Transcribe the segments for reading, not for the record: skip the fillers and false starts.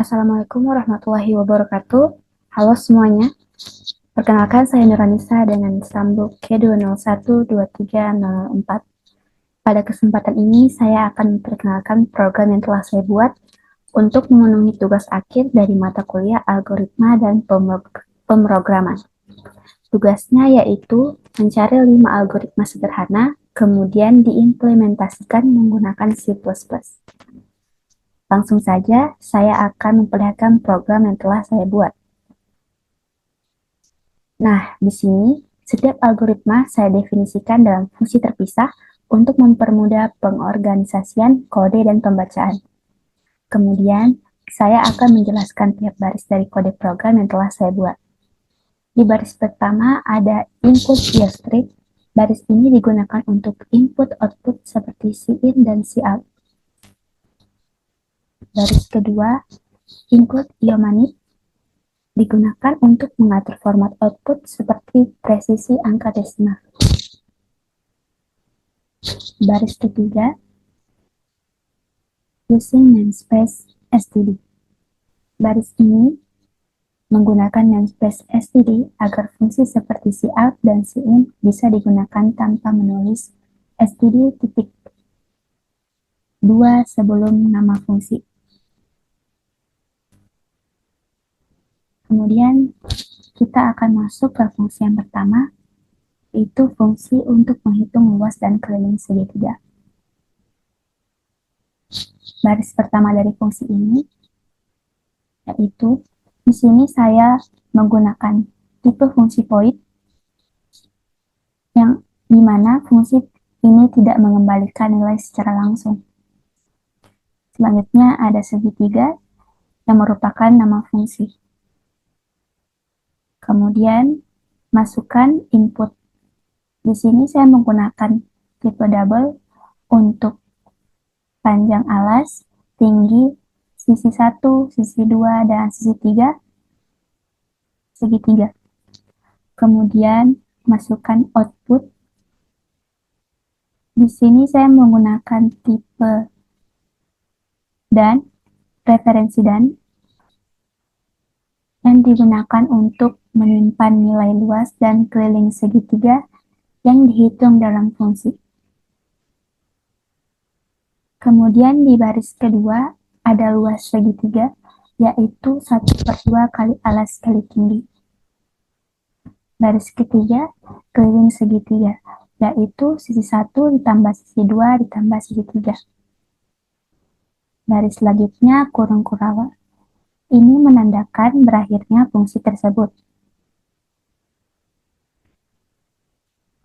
Assalamualaikum warahmatullahi wabarakatuh. Halo semuanya. Perkenalkan saya Nuranisa dengan sambuk K2012304. Pada kesempatan ini saya akan memperkenalkan program yang telah saya buat untuk memenuhi tugas akhir dari mata kuliah algoritma dan pemrograman. Tugasnya yaitu mencari 5 algoritma sederhana, kemudian diimplementasikan menggunakan C++. Langsung saja, saya akan memperlihatkan program yang telah saya buat. Nah, di sini setiap algoritma saya definisikan dalam fungsi terpisah untuk mempermudah pengorganisasian kode dan pembacaan. Kemudian, saya akan menjelaskan tiap baris dari kode program yang telah saya buat. Di baris pertama ada input IOStream. Baris ini digunakan untuk input-output seperti Cin dan Cout. Baris kedua, include IOMANIP digunakan untuk mengatur format output seperti presisi angka desimal. Baris ketiga, using namespace std. Baris ini menggunakan namespace std agar fungsi seperti cout dan cin bisa digunakan tanpa menulis std.2 sebelum nama fungsi. Kemudian kita akan masuk ke fungsi yang pertama, yaitu fungsi untuk menghitung luas dan keliling segitiga. Baris pertama dari fungsi ini yaitu di sini saya menggunakan tipe fungsi void yang dimana fungsi ini tidak mengembalikan nilai secara langsung. Selanjutnya ada segitiga yang merupakan nama fungsi. Kemudian masukkan input. Di sini saya menggunakan tipe double untuk panjang alas, tinggi, sisi 1, sisi 2, dan sisi 3, segitiga. Kemudian masukkan output. Di sini saya menggunakan tipe dan referensi dan yang digunakan untuk menyimpan nilai luas dan keliling segitiga yang dihitung dalam fungsi. Kemudian di baris kedua ada luas segitiga, yaitu 1/2 kali alas kali tinggi. Baris ketiga, keliling segitiga, yaitu sisi 1 ditambah sisi 2 ditambah sisi 3. Baris selanjutnya kurung Kuroda. Ini menandakan berakhirnya fungsi tersebut.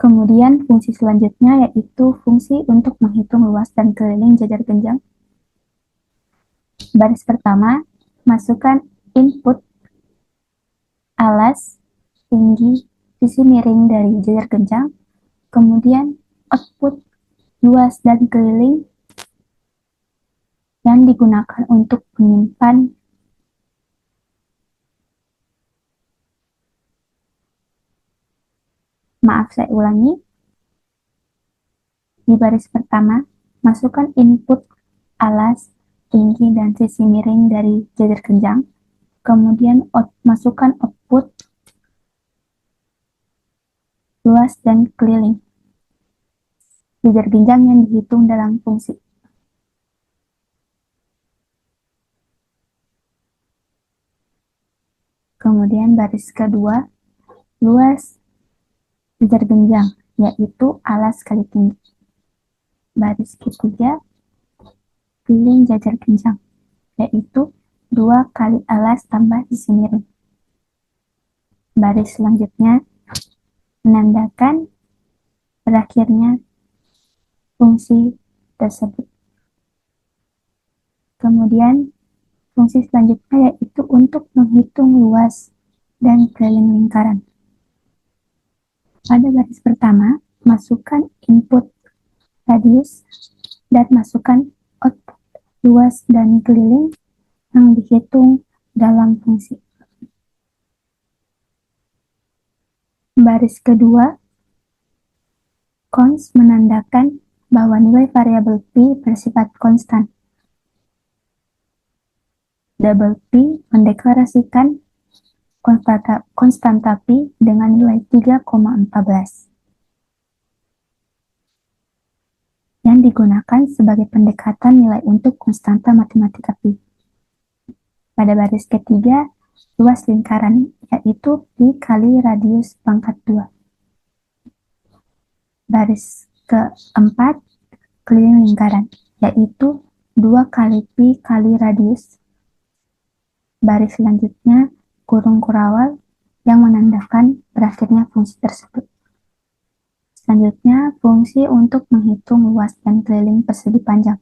Kemudian fungsi selanjutnya yaitu fungsi untuk menghitung luas dan keliling jajar genjang. Baris pertama, masukkan input alas, tinggi, sisi miring dari jajar genjang, kemudian output luas dan keliling yang digunakan untuk menyimpan saya ulangi. Di baris pertama, masukkan input alas, tinggi, dan sisi miring dari jajar genjang. Kemudian masukkan output luas dan keliling jajar genjang yang dihitung dalam fungsi. Kemudian baris kedua, luas jajar genjang, yaitu alas kali tinggi. Baris ketiga, keliling jajar genjang, yaitu 2 kali alas tambah sisi miring. Baris selanjutnya menandakan berakhirnya fungsi tersebut. Kemudian fungsi selanjutnya yaitu untuk menghitung luas dan keliling lingkaran. Pada baris pertama, masukkan input radius dan masukkan output luas dan keliling yang dihitung dalam fungsi. Baris kedua, const menandakan bahwa nilai variabel P bersifat konstan. Double P mendeklarasikan konstanta Pi dengan nilai 3,14 yang digunakan sebagai pendekatan nilai untuk konstanta matematika Pi. Pada baris ketiga, luas lingkaran, yaitu Pi kali radius pangkat 2. Baris keempat, keliling lingkaran, yaitu 2 kali Pi kali radius. Baris selanjutnya, kurung kurawal yang menandakan berakhirnya fungsi tersebut. Selanjutnya, fungsi untuk menghitung luas dan keliling persegi panjang.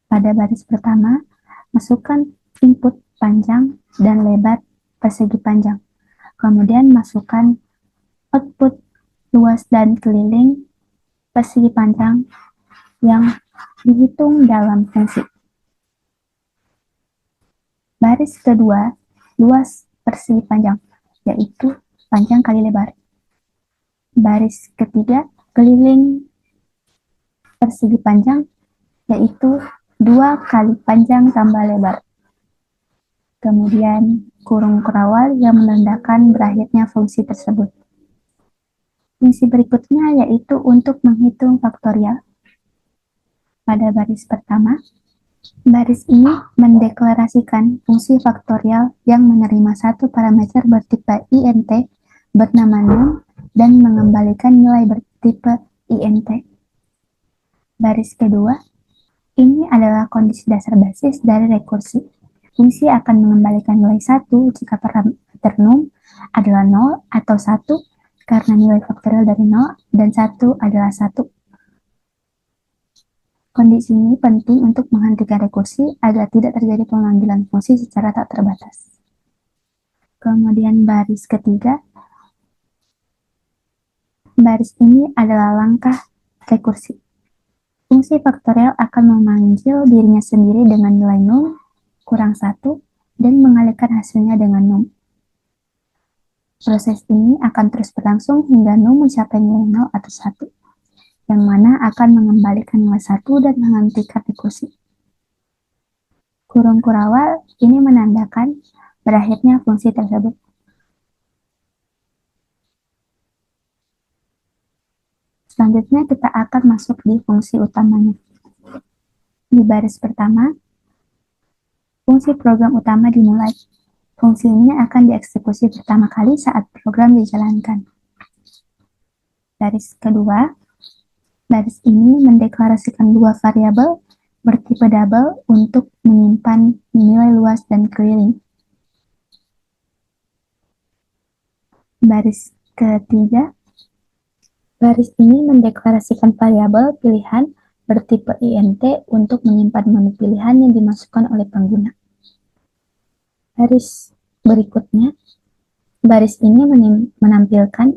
Pada baris pertama, masukkan input panjang dan lebar persegi panjang. Kemudian masukkan output luas dan keliling persegi panjang yang dihitung dalam fungsi. Baris kedua, luas persegi panjang, yaitu panjang kali lebar. Baris ketiga, keliling persegi panjang, yaitu 2 kali panjang tambah lebar. Kemudian kurung kurawal yang menandakan berakhirnya fungsi tersebut. Fungsi berikutnya yaitu untuk menghitung faktorial. Pada baris pertama, baris ini mendeklarasikan fungsi faktorial yang menerima satu parameter bertipe int bernama num dan mengembalikan nilai bertipe int. Baris kedua, ini adalah kondisi dasar basis dari rekursi. Fungsi akan mengembalikan nilai 1 jika parameter num adalah 0 atau 1 karena nilai faktorial dari 0 dan 1 adalah 1. Kondisi ini penting untuk menghentikan rekursi agar tidak terjadi pemanggilan fungsi secara tak terbatas. Kemudian baris ketiga, baris ini adalah langkah rekursi. Fungsi faktorial akan memanggil dirinya sendiri dengan nilai num kurang 1 dan mengalihkan hasilnya dengan num. Proses ini akan terus berlangsung hingga num mencapai nilai 0 atau 1. Yang mana akan mengembalikan nilai 1 dan menghentikan rekursi. Kurung kurawal ini menandakan berakhirnya fungsi tersebut. Selanjutnya kita akan masuk di fungsi utamanya. Di baris pertama, fungsi program utama dimulai. Fungsi ini akan dieksekusi pertama kali saat program dijalankan. Baris kedua, baris ini mendeklarasikan 2 variabel bertipe double untuk menyimpan nilai luas dan keliling. Baris ketiga, baris ini mendeklarasikan variabel pilihan bertipe int untuk menyimpan menu pilihan yang dimasukkan oleh pengguna. Baris berikutnya, baris ini menampilkan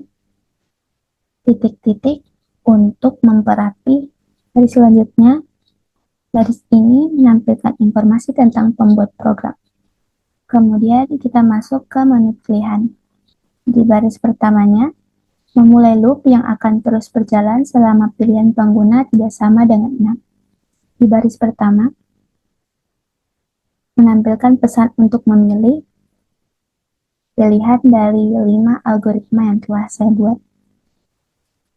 titik-titik untuk memperapi. Baris selanjutnya, baris ini menampilkan informasi tentang pembuat program. Kemudian kita masuk ke menu pilihan. Di baris pertamanya, memulai loop yang akan terus berjalan selama pilihan pengguna tidak sama dengan 6. Di baris pertama, menampilkan pesan untuk memilih pilihan dari 5 algoritma yang telah saya buat.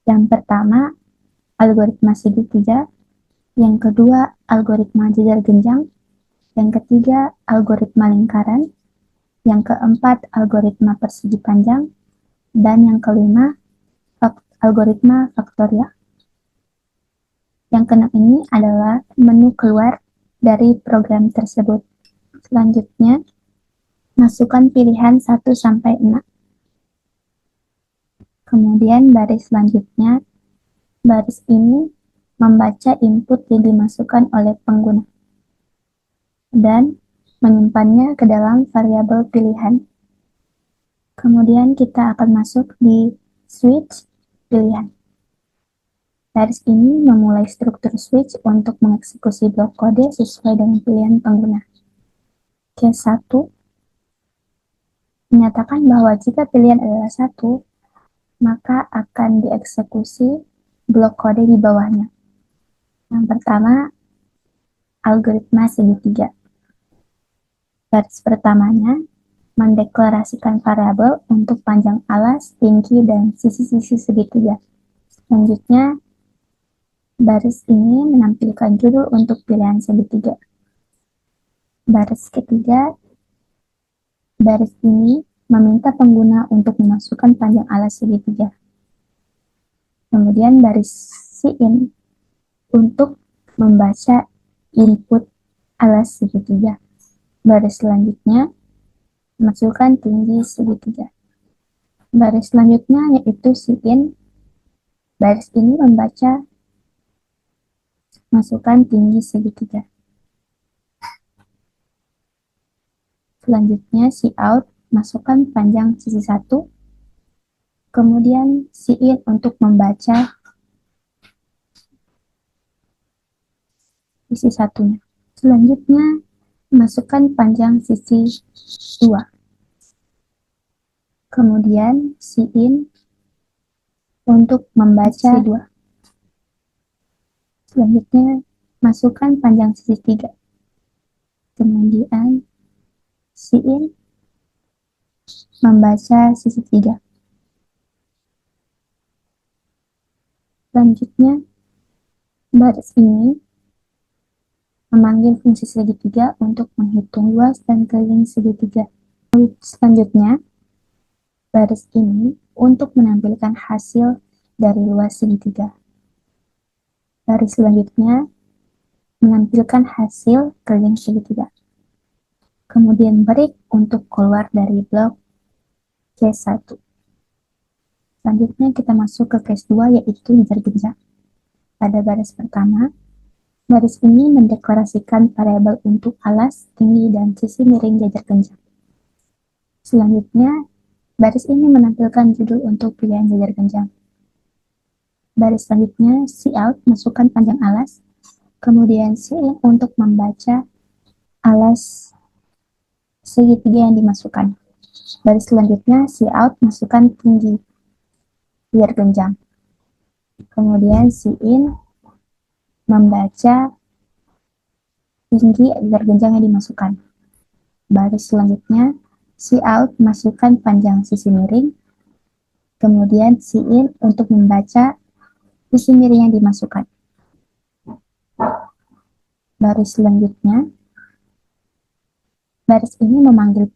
Yang pertama, algoritma segitiga. Yang kedua, algoritma jejer genjang. Yang ketiga, algoritma lingkaran. Yang keempat, algoritma persegi panjang. Dan yang kelima, algoritma faktorial. Yang keenam ini adalah menu keluar dari program tersebut. Selanjutnya, masukkan pilihan 1-6. Kemudian baris selanjutnya, baris ini membaca input yang dimasukkan oleh pengguna dan menyimpannya ke dalam variabel pilihan. Kemudian kita akan masuk di switch pilihan. Baris ini memulai struktur switch untuk mengeksekusi blok kode sesuai dengan pilihan pengguna. Case 1 menyatakan bahwa jika pilihan adalah 1, maka akan dieksekusi blok kode di bawahnya. Yang pertama, algoritma segitiga. Baris pertamanya mendeklarasikan variabel untuk panjang alas, tinggi, dan sisi-sisi segitiga. Selanjutnya, baris ini menampilkan judul untuk pilihan segitiga. Baris ketiga, baris ini meminta pengguna untuk memasukkan panjang alas segitiga. Kemudian baris sin untuk membaca input alas segitiga. Baris selanjutnya, masukkan tinggi segitiga. Baris selanjutnya yaitu sin. Baris ini membaca masukkan tinggi segitiga. Selanjutnya cout, masukkan panjang sisi 1. Kemudian sin untuk membaca sisi satunya. Selanjutnya, masukkan panjang sisi 2. Kemudian sin untuk membaca sisi 2. Selanjutnya, masukkan panjang sisi 3. Kemudian sin membaca sisi 3. Selanjutnya, baris ini memanggil fungsi segitiga untuk menghitung luas dan keliling segitiga. Selanjutnya, baris ini untuk menampilkan hasil dari luas segitiga. Baris selanjutnya menampilkan hasil keliling segitiga. Kemudian break untuk keluar dari blok case 1. Selanjutnya kita masuk ke case 2 yaitu jajar genjang. Pada baris pertama, baris ini mendeklarasikan variabel untuk alas, tinggi, dan sisi miring jajar genjang. Selanjutnya, baris ini menampilkan judul untuk pilihan jajar genjang. Baris selanjutnya, cout, masukkan panjang alas, kemudian sin untuk membaca alas segitiga yang dimasukkan. Baris selanjutnya, cout, masukkan tinggi jajar genjang. Kemudian sin membaca tinggi jajar genjang yang dimasukkan. Baris selanjutnya, cout, masukkan panjang sisi miring, kemudian sin untuk membaca sisi miring yang dimasukkan. Baris selanjutnya, baris ini memanggil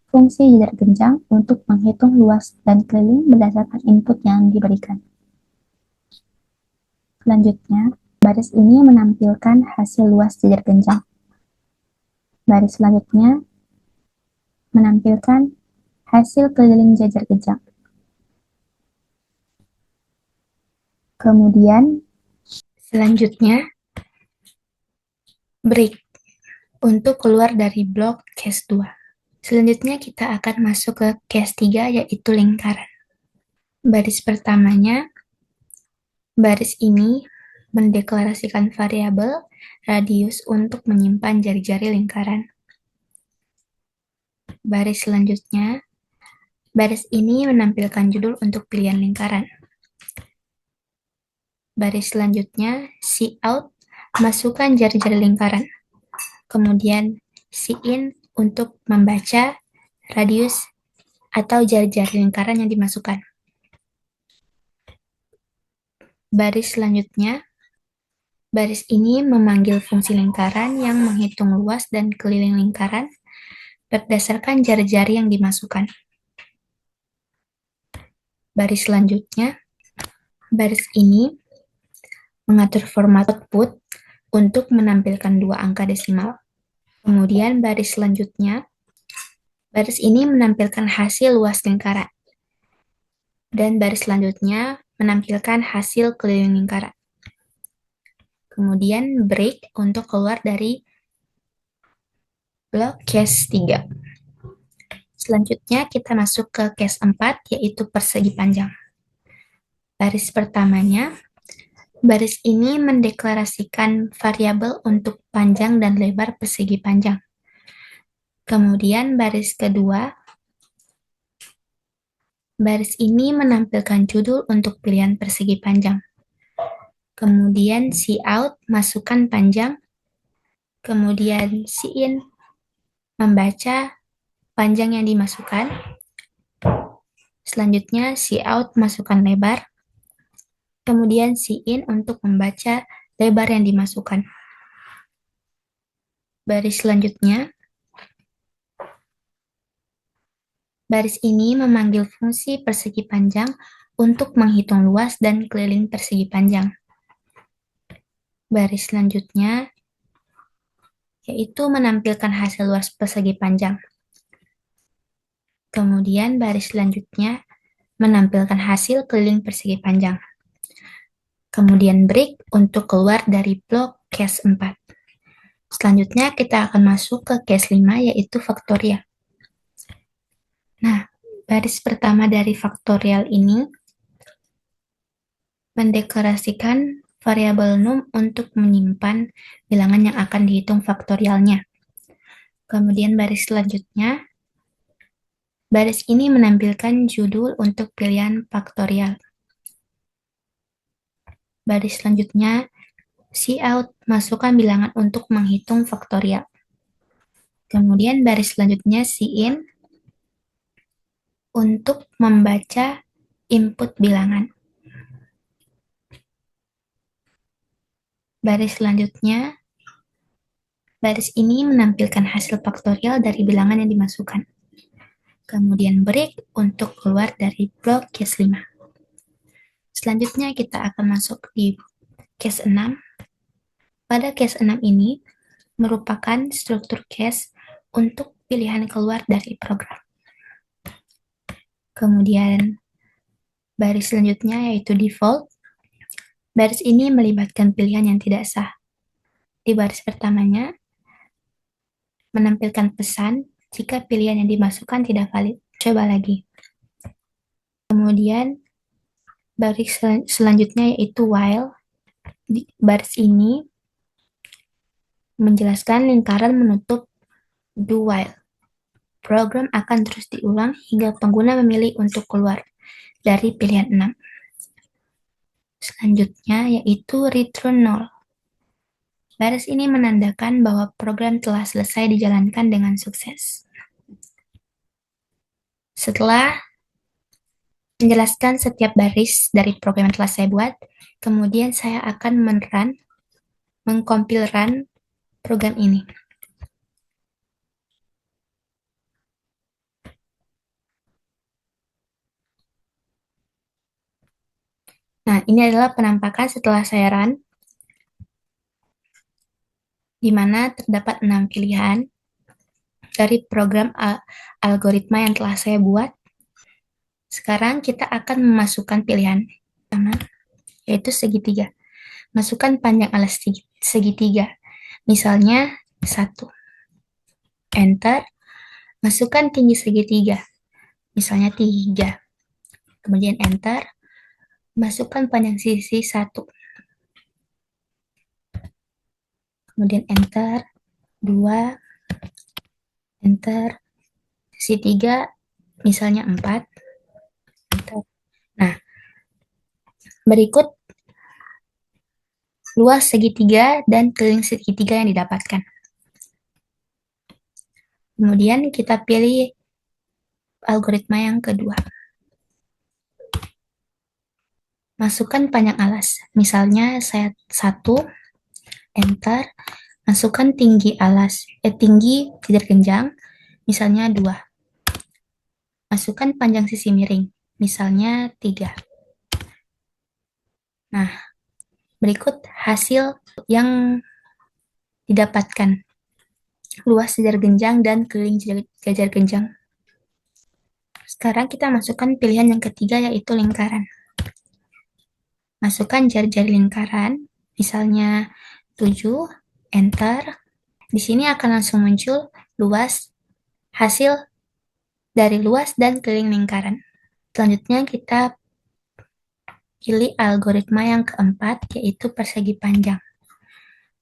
fungsi jajar genjang untuk menghitung luas dan keliling berdasarkan input yang diberikan. Selanjutnya, baris ini menampilkan hasil luas jajar genjang. Baris selanjutnya menampilkan hasil keliling jajar genjang. Kemudian, selanjutnya, break untuk keluar dari blok case 2. Selanjutnya kita akan masuk ke case 3 yaitu lingkaran. Baris pertamanya, baris ini mendeklarasikan variabel radius untuk menyimpan jari-jari lingkaran. Baris selanjutnya, baris ini menampilkan judul untuk pilihan lingkaran. Baris selanjutnya, cout, masukkan jari-jari lingkaran. Kemudian sin untuk membaca radius atau jari-jari lingkaran yang dimasukkan. Baris selanjutnya, baris ini memanggil fungsi lingkaran yang menghitung luas dan keliling lingkaran berdasarkan jari-jari yang dimasukkan. Baris selanjutnya, baris ini mengatur format output untuk menampilkan 2 angka desimal. Kemudian baris selanjutnya, baris ini menampilkan hasil luas lingkaran. Dan baris selanjutnya menampilkan hasil keliling lingkaran. Kemudian break untuk keluar dari blok case 3. Selanjutnya kita masuk ke case 4 yaitu persegi panjang. Baris pertamanya, baris ini mendeklarasikan variabel untuk panjang dan lebar persegi panjang. Kemudian baris kedua, baris ini menampilkan judul untuk pilihan persegi panjang. Kemudian cout, masukkan panjang. Kemudian sin membaca panjang yang dimasukkan. Selanjutnya, cout masukkan lebar. Kemudian in untuk membaca lebar yang dimasukkan. Baris selanjutnya, baris ini memanggil fungsi persegi panjang untuk menghitung luas dan keliling persegi panjang. Baris selanjutnya yaitu menampilkan hasil luas persegi panjang. Kemudian baris selanjutnya menampilkan hasil keliling persegi panjang. Kemudian break untuk keluar dari blok case 4. Selanjutnya kita akan masuk ke case 5 yaitu faktorial. Nah, baris pertama dari faktorial ini mendeklarasikan variabel num untuk menyimpan bilangan yang akan dihitung faktorialnya. Kemudian baris selanjutnya, baris ini menampilkan judul untuk pilihan faktorial. Baris selanjutnya, cout masukkan bilangan untuk menghitung faktorial. Kemudian baris selanjutnya in untuk membaca input bilangan. Baris selanjutnya, baris ini menampilkan hasil faktorial dari bilangan yang dimasukkan. Kemudian break untuk keluar dari blok case 5. Selanjutnya kita akan masuk di case 6. Pada case 6 ini merupakan struktur case untuk pilihan keluar dari program. Kemudian baris selanjutnya yaitu default. Baris ini melibatkan pilihan yang tidak sah. Di baris pertamanya, menampilkan pesan jika pilihan yang dimasukkan tidak valid. Coba lagi. Kemudian, baris selanjutnya yaitu while. Di baris ini menjelaskan lingkaran menutup do while. Program akan terus diulang hingga pengguna memilih untuk keluar dari pilihan 6. Selanjutnya yaitu return null. Baris ini menandakan bahwa program telah selesai dijalankan dengan sukses. Setelah menjelaskan setiap baris dari program yang telah saya buat, kemudian saya akan mengcompile run program ini. Nah, ini adalah penampakan setelah saya run, di mana terdapat 6 pilihan dari program algoritma yang telah saya buat. Sekarang kita akan memasukkan pilihan pertama, yaitu segitiga. Masukkan panjang alas segitiga. Misalnya 1. Enter. Masukkan tinggi segitiga. Misalnya 3. Kemudian enter. Masukkan panjang sisi 1. Kemudian enter. 2. Enter. Sisi 3. Misalnya 4. Enter. Nah, berikut luas segitiga dan keliling segitiga yang didapatkan. Kemudian kita pilih algoritma yang kedua. Masukkan panjang alas. Misalnya saya 1, enter. Masukkan tinggi alas, tinggi jajar genjang, misalnya 2. Masukkan panjang sisi miring, misalnya 3. Nah, berikut hasil yang didapatkan. Luas jajar genjang dan keliling jajar genjang. Sekarang kita masukkan pilihan yang ketiga yaitu lingkaran. Masukkan jari-jari lingkaran, misalnya 7, enter. Di sini akan langsung muncul luas hasil dari luas dan keliling lingkaran. Selanjutnya kita pilih algoritma yang keempat yaitu persegi panjang.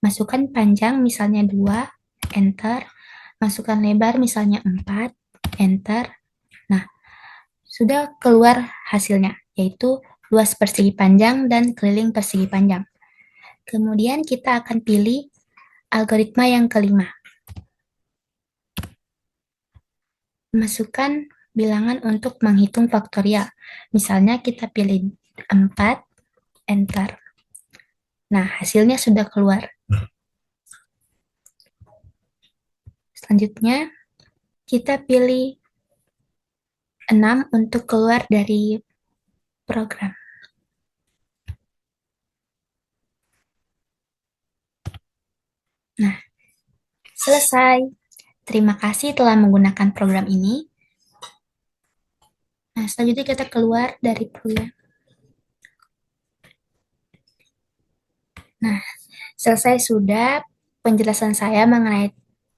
Masukkan panjang misalnya 2, enter. Masukkan lebar misalnya 4, enter. Nah, sudah keluar hasilnya yaitu luas persegi panjang dan keliling persegi panjang. Kemudian kita akan pilih algoritma yang kelima. Masukkan bilangan untuk menghitung faktorial. Misalnya kita pilih 4, enter. Nah, hasilnya sudah keluar. Selanjutnya, kita pilih 6 untuk keluar dari program. Nah, selesai. Terima kasih telah menggunakan program ini. Nah, selanjutnya kita keluar dari program. Nah, selesai sudah penjelasan saya mengenai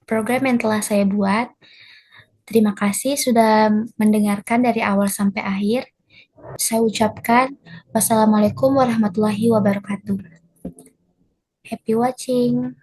program yang telah saya buat. Terima kasih sudah mendengarkan dari awal sampai akhir. Saya ucapkan wassalamualaikum warahmatullahi wabarakatuh. Happy watching.